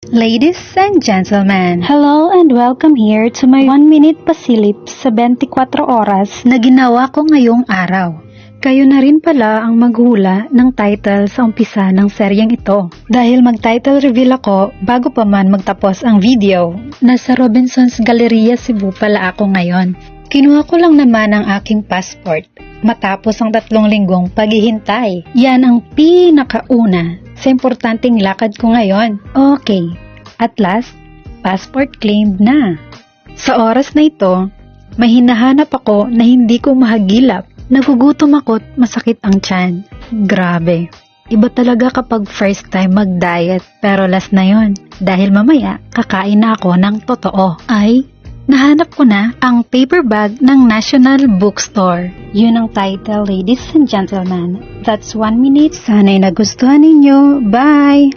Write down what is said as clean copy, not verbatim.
Ladies and gentlemen, Hello and welcome here to my 1-minute pasilip sa 24 oras. na ginawa ko ngayong araw. Kayo na rin pala ang maghula ng title sa umpisa ng seryeng ito. Dahil mag-title reveal ako bago pa man magtapos ang video. Nasa Robinson's Galleria, Cebu pala ako ngayon. Kinuha ko lang naman ang aking passport matapos ang 3 linggong paghihintay. Yan ang pinakauna sa importanteng lakad ko ngayon. Okay, at last, passport claimed na. Sa oras na ito, may hinahanap ako na hindi ko mahagilap. Nagugutom ako't masakit ang tiyan. Grabe. Iba talaga kapag first time mag-diet. Pero last na yon. Dahil mamaya, kakain na ako ng totoo. Ay, nahanap ko na ang paper bag ng National Bookstore. Yun ang title, ladies and gentlemen. That's 1 minute. Sana'y nagustuhan ninyo. Bye!